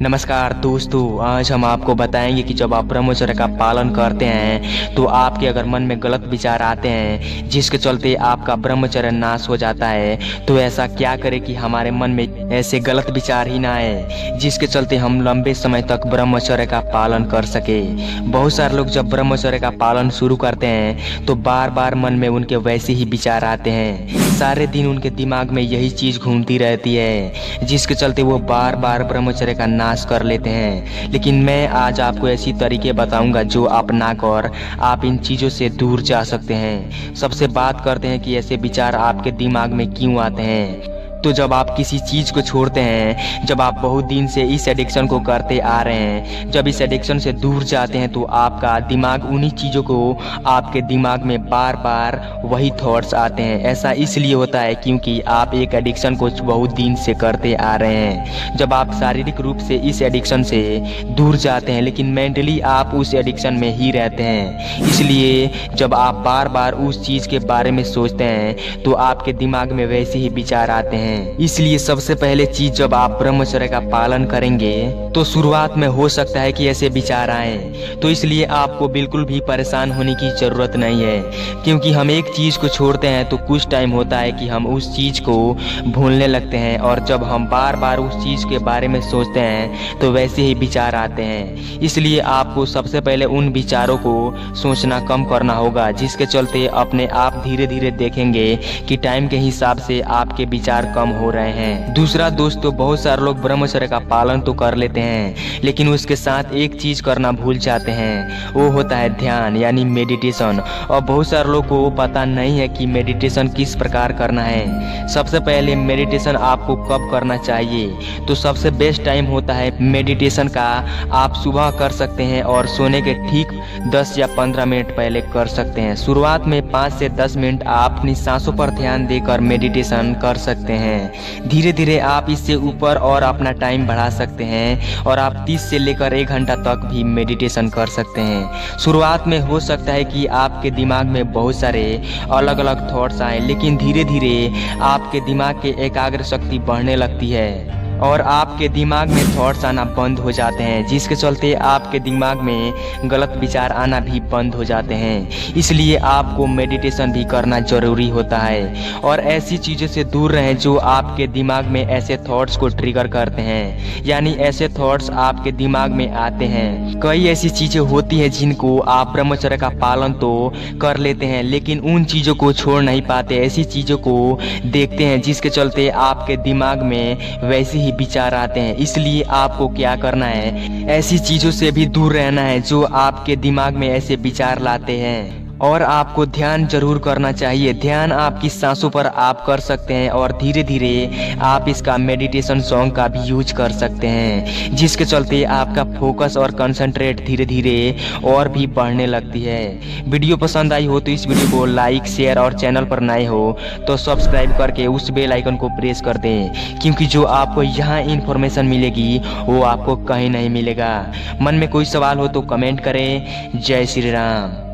नमस्कार दोस्तों, आज हम आपको बताएंगे कि जब आप ब्रह्मचर्य का पालन करते हैं तो आपके अगर मन में गलत विचार आते हैं जिसके चलते आपका ब्रह्मचर्य नाश हो जाता है तो ऐसा क्या करें कि हमारे मन में ऐसे गलत विचार ही ना आए जिसके चलते हम लंबे समय तक ब्रह्मचर्य का पालन कर सके। बहुत सारे लोग जब ब्रह्मचर्य का पालन शुरू करते हैं तो बार बार मन में उनके वैसे ही विचार आते हैं, सारे दिन उनके दिमाग में यही चीज घूमती रहती है जिसके चलते वो बार बार ब्रह्मचर्य का नाश कर लेते हैं। लेकिन मैं आज आपको ऐसी तरीके बताऊंगा जो अपना कर आप इन चीजों से दूर जा सकते हैं। सबसे बात करते हैं कि ऐसे विचार आपके दिमाग में क्यों आते हैं। तो जब आप किसी चीज को छोड़ते हैं, जब आप बहुत दिन से इस एडिक्शन को करते आ रहे हैं, जब इस एडिक्शन से दूर जाते हैं तो आपका दिमाग उन्हीं चीजों को आपके दिमाग में बार बार वही थॉट्स आते हैं। ऐसा इसलिए होता है क्योंकि आप एक एडिक्शन को बहुत दिन से करते आ रहे हैं। जब आप शारीरिक रूप से इस एडिक्शन से दूर जाते हैं लेकिन मेंटली आप उस एडिक्शन में ही रहते हैं, इसलिए जब आप बार बार उस चीज के बारे में सोचते हैं तो आपके दिमाग में वैसे ही विचार आते हैं। इसलिए सबसे पहले चीज, जब आप ब्रह्मचर्य का पालन करेंगे तो शुरुआत में हो सकता है कि ऐसे विचार आए, तो इसलिए आपको बिल्कुल भी परेशान होने की जरूरत नहीं है क्योंकि हम एक चीज को छोड़ते हैं तो कुछ टाइम होता है कि हम उस चीज को भूलने लगते हैं और जब हम बार बार उस चीज के बारे में सोचते हैं तो वैसे ही विचार आते हैं। इसलिए आपको सबसे पहले उन विचारों को सोचना कम करना होगा जिसके चलते अपने आप धीरे धीरे देखेंगे कि टाइम के हिसाब से आपके विचार कम हो रहे हैं। दूसरा दोस्तों, बहुत सारे लोग ब्रह्मचर्य का पालन तो कर लेते हैं लेकिन उसके साथ एक चीज करना भूल जाते हैं, वो होता है ध्यान यानी मेडिटेशन। और बहुत सारे लोग को पता नहीं है कि मेडिटेशन किस प्रकार करना है। सबसे पहले मेडिटेशन आपको कब करना चाहिए, तो सबसे बेस्ट टाइम होता है मेडिटेशन का आप सुबह कर सकते हैं और सोने के ठीक 10 या 15 मिनट पहले कर सकते हैं। शुरुआत में 5 से 10 मिनट आप अपनी सांसों पर ध्यान देकर मेडिटेशन कर सकते हैं। धीरे धीरे आप इससे ऊपर और अपना टाइम बढ़ा सकते हैं और आप 30 से लेकर 1 घंटा तक भी मेडिटेशन कर सकते हैं। शुरुआत में हो सकता है कि आपके दिमाग में बहुत सारे अलग अलग थॉट्स आए लेकिन धीरे धीरे आपके दिमाग की एकाग्र शक्ति बढ़ने लगती है और आपके दिमाग में थॉट्स आना बंद हो जाते हैं जिसके चलते आपके दिमाग में गलत विचार आना भी बंद हो जाते हैं। इसलिए आपको मेडिटेशन भी करना जरूरी होता है और ऐसी चीज़ों से दूर रहें जो आपके दिमाग में ऐसे थॉट्स को ट्रिगर करते हैं, यानी ऐसे थॉट्स आपके दिमाग में आते हैं। कई ऐसी चीज़ें होती हैं जिनको आप ब्रह्मचर्य का पालन तो कर लेते हैं लेकिन उन चीज़ों को छोड़ नहीं पाते, ऐसी चीज़ों को देखते हैं जिसके चलते आपके दिमाग में वैसे विचार आते हैं। इसलिए आपको क्या करना है, ऐसी चीजों से भी दूर रहना है जो आपके दिमाग में ऐसे विचार लाते हैं। और आपको ध्यान जरूर करना चाहिए। ध्यान आपकी सांसों पर आप कर सकते हैं और धीरे धीरे आप इसका मेडिटेशन सॉन्ग का भी यूज कर सकते हैं जिसके चलते आपका फोकस और कंसंट्रेट धीरे धीरे और भी बढ़ने लगती है। वीडियो पसंद आई हो तो इस वीडियो को लाइक, शेयर और चैनल पर नए हो तो सब्सक्राइब करके उस बेल आइकन को प्रेस कर दें क्योंकि जो आपको यहाँ इन्फॉर्मेशन मिलेगी वो आपको कहीं नहीं मिलेगा। मन में कोई सवाल हो तो कमेंट करें। जय श्री राम।